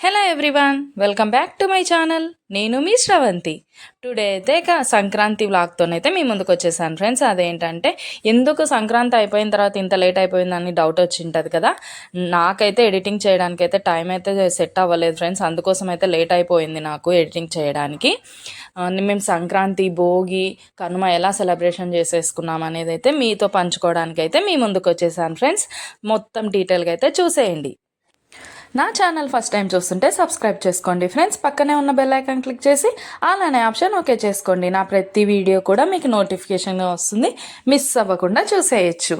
Hello everyone, welcome back to my channel. నేను మీ Sravanthi. Today అయితే ఇక సంక్రాంతి వ్లాగ్తోనైతే మీ ముందుకు వచ్చేసాను ఫ్రెండ్స్. అదేంటంటే ఎందుకు సంక్రాంతి అయిపోయిన తర్వాత ఇంత లేట్ అయిపోయిందని డౌట్ వచ్చి ఉంటుంది కదా. నాకైతే ఎడిటింగ్ చేయడానికి అయితే టైం అయితే సెట్ అవ్వలేదు ఫ్రెండ్స్. అందుకోసం అయితే లేట్ అయిపోయింది నాకు ఎడిటింగ్ చేయడానికి. మేము సంక్రాంతి, భోగి, కనుమ ఎలా సెలబ్రేషన్ చేసేసుకున్నాం అనేది అయితే మీతో పంచుకోవడానికి అయితే మీ ముందుకు వచ్చేసాను ఫ్రెండ్స్. మొత్తం డీటెయిల్గా అయితే చూసేయండి. నా ఛానల్ ఫస్ట్ టైం చూస్తుంటే సబ్స్క్రైబ్ చేసుకోండి ఫ్రెండ్స్. పక్కనే ఉన్న బెల్ ఐకాన్ క్లిక్ చేసి ఆల్ అనే ఆప్షన్ ఓకే చేసుకోండి. నా ప్రతి వీడియో కూడా మీకు నోటిఫికేషన్గా వస్తుంది, మిస్ అవ్వకుండా చూసేయచ్చు.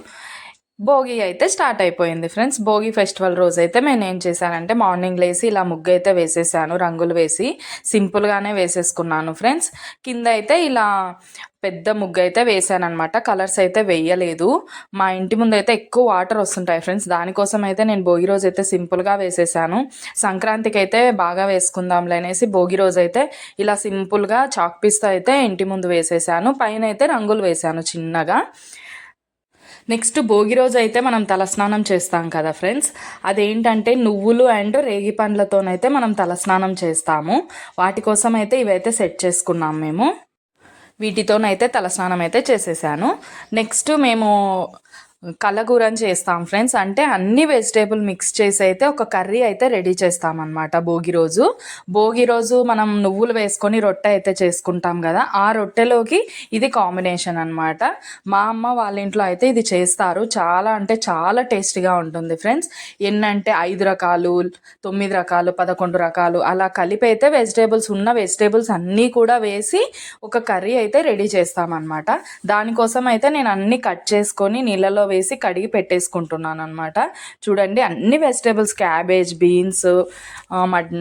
భోగి అయితే స్టార్ట్ అయిపోయింది ఫ్రెండ్స్. భోగి ఫెస్టివల్ రోజు అయితే నేను ఏం చేశానంటే మార్నింగ్ లేసి ఇలా ముగ్గు అయితే వేసేసాను. రంగులు వేసి సింపుల్గానే వేసేసుకున్నాను ఫ్రెండ్స్. కింద అయితే ఇలా పెద్ద ముగ్గు అయితే వేసాను అనమాట. కలర్స్ అయితే వేయలేదు. మా ఇంటి ముందు అయితే ఎక్కువ వాటర్ వస్తుంటాయి ఫ్రెండ్స్. దానికోసం అయితే నేను భోగి రోజు అయితే సింపుల్గా వేసేసాను. సంక్రాంతికి అయితే బాగా వేసుకుందాంలే అనేసి భోగి రోజు అయితే ఇలా సింపుల్గా చాక్ పీస్తో అయితే ఇంటి ముందు వేసేసాను. పైన అయితే రంగులు వేసాను చిన్నగా. నెక్స్ట్ భోగి రోజు అయితే మనం తలస్నానం చేస్తాం కదా ఫ్రెండ్స్. అదేంటంటే నువ్వులు అండ్ రేగి పండ్లతోనైతే మనం తలస్నానం చేస్తాము. వాటి కోసం అయితే ఇవైతే సెట్ చేసుకున్నాం మేము. వీటితోనైతే తలస్నానం అయితే చేసేసాను. నెక్స్ట్ మేము కలగూరని చేస్తాం ఫ్రెండ్స్. అంటే అన్ని వెజిటేబుల్ మిక్స్ చేసి అయితే ఒక కర్రీ అయితే రెడీ చేస్తామన్నమాట భోగి రోజు మనం నువ్వులు వేసుకొని రొట్టె అయితే చేసుకుంటాం కదా. ఆ రొట్టెలోకి ఇది కాంబినేషన్ అనమాట. మా అమ్మ వాళ్ళ ఇంట్లో అయితే ఇది చేస్తారు. చాలా అంటే చాలా టేస్టీగా ఉంటుంది ఫ్రెండ్స్. ఎన్నంటే 5 రకాలు, 9 రకాలు, 11 రకాలు అలా కలిపి అయితే వెజిటేబుల్స్ అన్నీ కూడా వేసి ఒక కర్రీ అయితే రెడీ చేస్తామన్నమాట. దానికోసం అయితే నేను అన్నీ కట్ చేసుకొని నీళ్ళలో వేసి కడిగి పెట్టేసుకుంటున్నాను అనమాట. చూడండి, అన్ని వెజిటేబుల్స్, క్యాబేజ్, బీన్స్,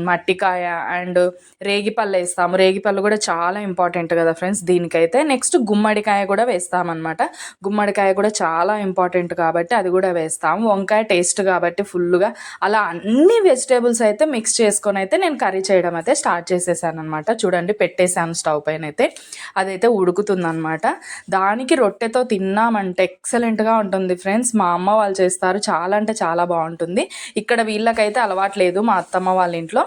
మట్టికాయ అండ్ రేగిపళ్ళు వేస్తాము. రేగిపళ్ళు కూడా చాలా ఇంపార్టెంట్ కదా ఫ్రెండ్స్ దీనికైతే. నెక్స్ట్ గుమ్మడికాయ కూడా వేస్తామన్నమాట. గుమ్మడికాయ కూడా చాలా ఇంపార్టెంట్ కాబట్టి అది కూడా వేస్తాము. వంకాయ టేస్ట్ కాబట్టి ఫుల్గా అలా అన్ని వెజిటేబుల్స్ అయితే మిక్స్ చేసుకొని అయితే నేను కర్రీ చేయడం అయితే స్టార్ట్ చేసేసాను అనమాట. చూడండి, పెట్టేశాను స్టవ్ పైన అయితే. అదైతే ఉడుకుతుందన్నమాట. దానికి రొట్టెతో తిన్నామంటే ఎక్సలెంట్గా ఉంటుంది ఫ్రెండ్స్. మా అమ్మ వాళ్ళు చేస్తారు, చాలా అంటే చాలా బాగుంటుంది. ఇక్కడ వీళ్ళకైతే అలవాట్లేదు మా అత్తమ్మ వాళ్ళ ఇంట్లో.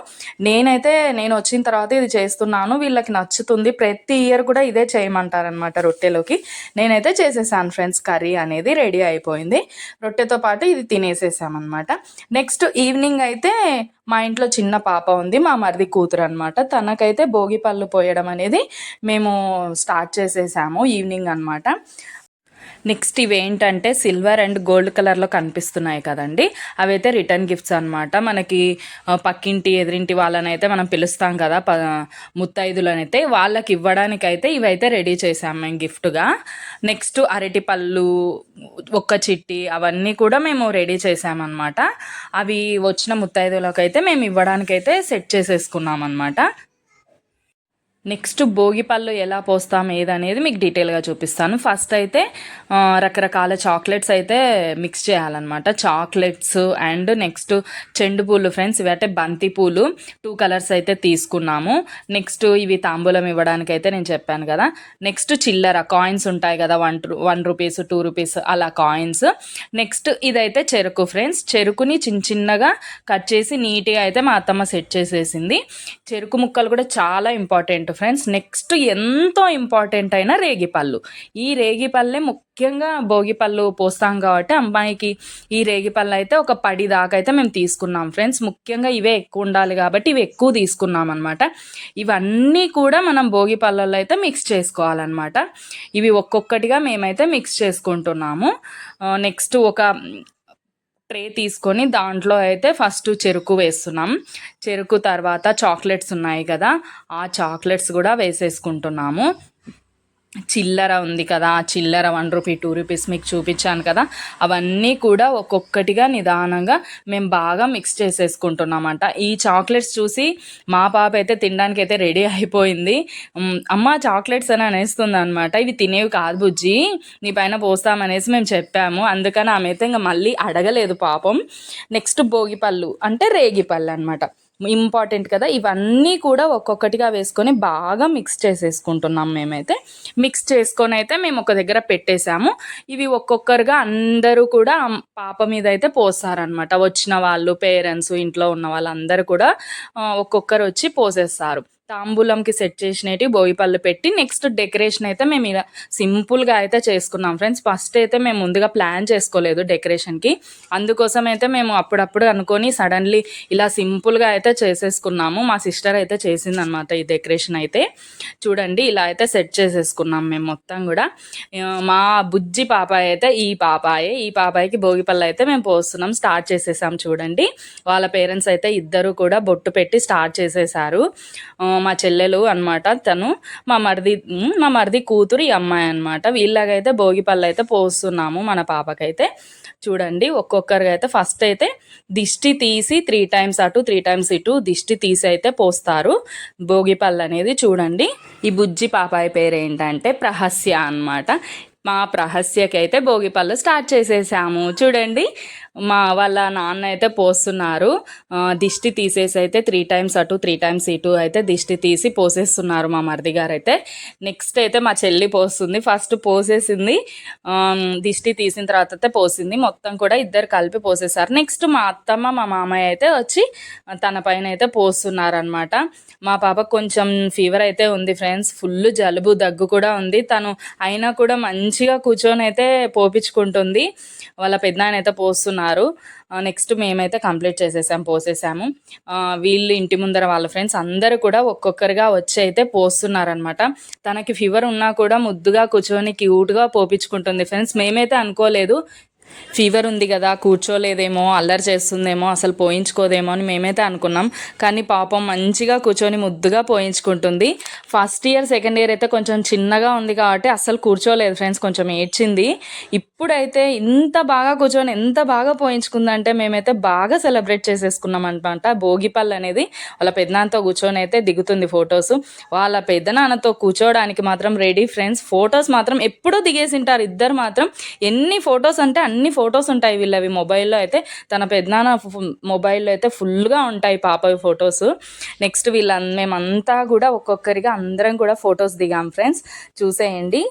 నేను వచ్చిన తర్వాత ఇది చేస్తున్నాను, వీళ్ళకి నచ్చుతుంది. ప్రతి ఇయర్ కూడా ఇదే చేయమంటారనమాట రొట్టెలోకి. నేనైతే చేసేసాను ఫ్రెండ్స్. కర్రీ అనేది రెడీ అయిపోయింది. రొట్టెతో పాటు ఇది తినేసేసామన్నమాట. నెక్స్ట్ ఈవినింగ్ అయితే మా ఇంట్లో చిన్న పాప ఉంది, మా మరిది కూతురు అనమాట. తనకైతే భోగి పళ్ళు పోయడం అనేది మేము స్టార్ట్ చేసేసాము ఈవినింగ్ అనమాట. నెక్స్ట్ ఇవేంటంటే సిల్వర్ అండ్ గోల్డ్ కలర్లో కనిపిస్తున్నాయి కదండి, అవైతే రిటర్న్ గిఫ్ట్స్ అనమాట. మనకి పక్కింటి ఎదురింటి వాళ్ళనైతే మనం పిలుస్తాం కదా, ముత్తైదులనైతే వాళ్ళకి ఇవ్వడానికైతే ఇవైతే రెడీ చేసాం మేము గిఫ్ట్గా. నెక్స్ట్ అరటిపళ్ళు, ఒక్క చిట్టి అవన్నీ కూడా మేము రెడీ చేసామన్నమాట. అవి వచ్చిన ముత్తైదులకైతే మేము ఇవ్వడానికైతే సెట్ చేసేసుకున్నాం అనమాట. నెక్స్ట్ భోగిపళ్ళు ఎలా పోస్తాం ఏదనేది మీకు డీటెయిల్గా చూపిస్తాను. ఫస్ట్ అయితే రకరకాల చాక్లెట్స్ అయితే మిక్స్ చేయాలన్నమాట. చాక్లెట్స్ అండ్ నెక్స్ట్ చెండు పూలు ఫ్రెండ్స్, ఇవి అంటే బంతి పూలు 2 కలర్స్ అయితే తీసుకున్నాము. నెక్స్ట్ ఇవి తాంబూలం ఇవ్వడానికి అయితే నేను చెప్పాను కదా. నెక్స్ట్ చిల్లర కాయిన్స్ ఉంటాయి కదా, 1 రూపీస్ 2 రూపీస్ అలా కాయిన్స్. నెక్స్ట్ ఇదైతే చెరుకు ఫ్రెండ్స్. చెరుకుని చిన్నగా కట్ చేసి నీట్గా అయితే మా అత్తమ్మ సెట్ చేసేసింది. చెరుకు ముక్కలు కూడా చాలా ఇంపార్టెంట్ ఫ్రెండ్స్. నెక్స్ట్ ఎంతో ఇంపార్టెంట్ అయిన రేగిపళ్ళు. ఈ రేగిపళ్ళే ముఖ్యంగా భోగిపళ్ళు పోస్తాం కాబట్టి అమ్మాయికి ఈ రేగిపళ్ళు అయితే ఒక 10 దాకా అయితే మేము తీసుకున్నాం ఫ్రెండ్స్. ముఖ్యంగా ఇవే ఎక్కువ ఉండాలి కాబట్టి ఇవి ఎక్కువ తీసుకున్నాం అనమాట. ఇవన్నీ కూడా మనం భోగిపళ్ళల్లో అయితే మిక్స్ చేసుకోవాలన్నమాట. ఇవి ఒక్కొక్కటిగా మేమైతే మిక్స్ చేసుకుంటున్నాము. నెక్స్ట్ ఒక ట్రే తీసుకొని దాంట్లో అయితే ఫస్ట్ చెరుకు వేస్తున్నాం. చెరుకు తర్వాత చాక్లెట్స్ ఉన్నాయి కదా, ఆ చాక్లెట్స్ కూడా వేసేసుకుంటున్నాము. చిల్లర ఉంది కదా, ఆ చిల్లర 1 రూపీ 2 రూపీస్ మీకు చూపించాను కదా, అవన్నీ కూడా ఒక్కొక్కటిగా నిదానంగా మేము బాగా మిక్స్ చేసేసుకుంటున్నామంట. ఈ చాక్లెట్స్ చూసి మా పాప అయితే తినడానికి అయితే రెడీ అయిపోయింది. అమ్మ చాక్లెట్స్ అని అనేస్తుంది అనమాట. ఇవి తినేవి కాదు బుజ్జి, నీ పైన పోస్తామనేసి మేము చెప్పాము. అందుకని ఆమె అయితే ఇంకా మళ్ళీ అడగలేదు పాపం. నెక్స్ట్ భోగిపళ్ళు అంటే రేగిపళ్ళు అనమాట. ఇంపార్టెంట్ కదా. ఇవన్నీ కూడా ఒక్కొక్కటిగా వేసుకొని బాగా మిక్స్ చేసేసుకుంటున్నాం. మేమైతే మిక్స్ చేసుకొని అయితే మేము ఒక దగ్గర పెట్టేశాము. ఇవి ఒక్కొక్కరుగా అందరూ కూడా పాప మీద అయితే పోస్తారనమాట. వచ్చిన వాళ్ళు, పేరెంట్స్, ఇంట్లో ఉన్న వాళ్ళందరూ కూడా ఒక్కొక్కరు వచ్చి పోసేస్తారు. తాంబూలంకి సెట్ చేసినవి భోగిపళ్ళు పెట్టి నెక్స్ట్ డెకరేషన్ అయితే మేము ఇలా సింపుల్గా అయితే చేసుకున్నాం ఫ్రెండ్స్. ఫస్ట్ అయితే మేము ముందుగా ప్లాన్ చేసుకోలేదు డెకరేషన్కి, అందుకోసం అయితే మేము అప్పుడప్పుడు అనుకొని సడన్లీ ఇలా సింపుల్గా అయితే చేసేసుకున్నాము. మా సిస్టర్ అయితే చేసిందనమాట ఈ డెకరేషన్ అయితే. చూడండి ఇలా అయితే సెట్ చేసేసుకున్నాం మేము మొత్తం కూడా. మా బుజ్జి పాపాయి అయితే ఈ పాపాయికి భోగిపళ్ళు అయితే మేము పోస్తున్నాం, స్టార్ట్ చేసేసాం. చూడండి వాళ్ళ పేరెంట్స్ అయితే ఇద్దరు కూడా బొట్టు పెట్టి స్టార్ట్ చేసేసారు. మా చెల్లెలు అనమాట తను, మా మరిది కూతురు ఈ అమ్మాయి అనమాట. వీళ్ళకైతే భోగిపళ్ళు అయితే పోస్తున్నాము మన పాపకైతే. చూడండి ఒక్కొక్కరికి అయితే ఫస్ట్ అయితే దిష్టి తీసి 3 times అటు 3 times ఇటు దిష్టి తీసి అయితే పోస్తారు భోగిపళ్ళు అనేది. చూడండి ఈ బుజ్జి పాపాయి పేరు ఏంటంటే ప్రహస్య అనమాట. మా ప్రహస్యకి అయితే భోగిపళ్ళు స్టార్ట్ చేసేసాము. చూడండి వాళ్ళ నాన్న అయితే పోస్తున్నారు. దిష్టి తీసేసి అయితే 3 times అటు 3 times ఇటు అయితే దిష్టి తీసి పోసేస్తున్నారు మా మరిది గారు అయితే. నెక్స్ట్ అయితే మా చెల్లి పోస్తుంది. ఫస్ట్ పోసేసింది, దిష్టి తీసిన తర్వాత అయితే పోసింది. మొత్తం కూడా ఇద్దరు కలిపి పోసేసారు. నెక్స్ట్ మా అత్తమ్మ మా మామయ్య అయితే వచ్చి తన పైన అయితే పోస్తున్నారనమాట. మా పాప కొంచెం ఫీవర్ అయితే ఉంది ఫ్రెండ్స్, ఫుల్ జలుబు దగ్గు కూడా ఉంది. తను అయినా కూడా మంచిగా కూర్చొని అయితే పోపించుకుంటుంది. వాళ్ళ పెద్దనాయన అయితే పోస్తున్నారు. నెక్స్ట్ మేమైతే కంప్లీట్ పోసేసాము. వీళ్ళు ఇంటి ముందర వాళ్ళ ఫ్రెండ్స్ అందరూ కూడా ఒక్కొక్కరుగా వచ్చి అయితే పోస్తున్నారనమాట. తనకి ఫీవర్ ఉన్నా కూడా ముద్దుగా కూర్చొని క్యూట్గా పోపించుకుంటుంది ఫ్రెండ్స్. మేమైతే అనుకోలేదు ఫీవర్ ఉంది కదా కూర్చోలేదేమో, అల్లరి చేస్తుందేమో, అసలు పోయించుకోదేమో అని మేమైతే అనుకున్నాం. కానీ పాపం మంచిగా కూర్చొని ముద్దుగా పోయించుకుంటుంది. ఫస్ట్ ఇయర్ సెకండ్ ఇయర్ అయితే కొంచెం చిన్నగా ఉంది కాబట్టి అసలు కూర్చోలేదు ఫ్రెండ్స్, కొంచెం ఏడ్చింది. ఇప్పుడైతే ఇంత బాగా కూర్చొని ఎంత బాగా పోయించుకుందంటే మేమైతే బాగా సెలబ్రేట్ చేసేసుకున్నాం అనమాట. భోగిపళ్ళు అనేది వాళ్ళ పెద్దనాన్నతో కూర్చొని అయితే దిగుతుంది ఫొటోస్. వాళ్ళ పెద్దనాన్నతో కూర్చోవడానికి మాత్రం రెడీ ఫ్రెండ్స్. ఫొటోస్ మాత్రం ఎప్పుడూ దిగేసింటారు ఇద్దరు మాత్రం. ఎన్ని ఫొటోస్ అంటే అన్ని ఫొటోస్ ఉంటాయి వీళ్ళవి మొబైల్లో అయితే. తన పెద్దనాన్న మొబైల్లో అయితే ఫుల్గా ఉంటాయి పాపవి ఫొటోస్. నెక్స్ట్ మేమంతా కూడా ఒక్కొక్కరిగా అందరం కూడా ఫొటోస్ దిగాం ఫ్రెండ్స్, చూసేయండి.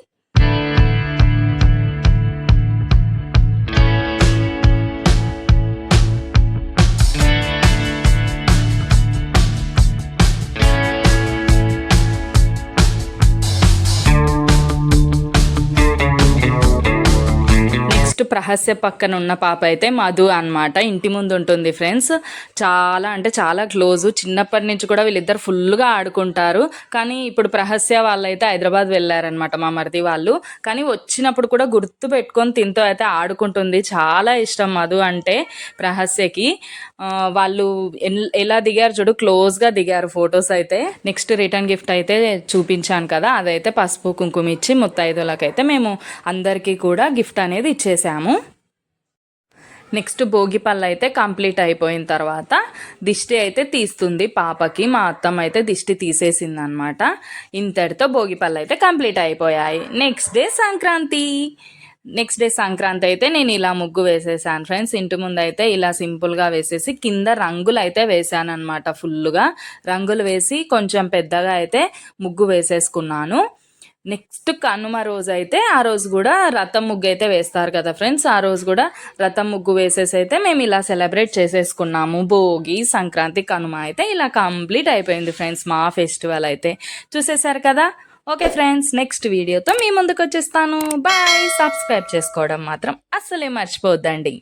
ప్రహస్య పక్కన ఉన్న పాప అయితే మధు అనమాట. ఇంటి ముందు ఉంటుంది ఫ్రెండ్స్. చాలా అంటే చాలా క్లోజు. చిన్నప్పటి నుంచి కూడా వీళ్ళిద్దరు ఫుల్గా ఆడుకుంటారు. కానీ ఇప్పుడు ప్రహస్య వాళ్ళైతే హైదరాబాద్ వెళ్ళారనమాట మా మరిది వాళ్ళు. కానీ వచ్చినప్పుడు కూడా గుర్తు పెట్టుకొని తింతో అయితే ఆడుకుంటుంది. చాలా ఇష్టం మధు అంటే ప్రహస్యకి. వాళ్ళు ఎలా దిగారు చూడు, క్లోజ్గా దిగారు ఫొటోస్ అయితే. నెక్స్ట్ రిటర్న్ గిఫ్ట్ అయితే చూపించాను కదా, అదైతే పసుపు కుంకుమ ఇచ్చి ముత్తైదులకైతే మేము అందరికీ కూడా గిఫ్ట్ అనేది ఇచ్చేసాము. నెక్స్ట్ భోగిపళ్ళు అయితే కంప్లీట్ అయిపోయిన తర్వాత దిష్టి అయితే తీస్తుంది పాపకి. మా అత్తమ్మ అయితే దిష్టి తీసేసింది అనమాట. ఇంతటితో భోగిపళ్ళు అయితే కంప్లీట్ అయిపోయాయి. నెక్స్ట్ డే సంక్రాంతి అయితే నేను ఇలా ముగ్గు వేసేసాను ఫ్రెండ్స్. ఇంటి ముందు అయితే ఇలా సింపుల్గా వేసేసి కింద రంగులు అయితే వేసాను అనమాట. ఫుల్గా రంగులు వేసి కొంచెం పెద్దగా అయితే ముగ్గు వేసేసుకున్నాను. నెక్స్ట్ కనుమ రోజు అయితే ఆ రోజు కూడా రథం ముగ్గు అయితే వేస్తారు కదా ఫ్రెండ్స్. ఆ రోజు కూడా రథం ముగ్గు వేసేసి అయితే మేము ఇలా సెలబ్రేట్ చేసేసుకున్నాము. భోగి, సంక్రాంతి, కనుమ అయితే ఇలా కంప్లీట్ అయిపోయింది ఫ్రెండ్స్ మా ఫెస్టివల్ అయితే. చూసేశారు కదా. ఓకే ఫ్రెండ్స్, నెక్స్ట్ వీడియోతో మీ ముందుకు వచ్చేస్తాను. బాయ్. సబ్స్క్రైబ్ చేసుకోవడం మాత్రం అస్సలే మర్చిపోద్దండి.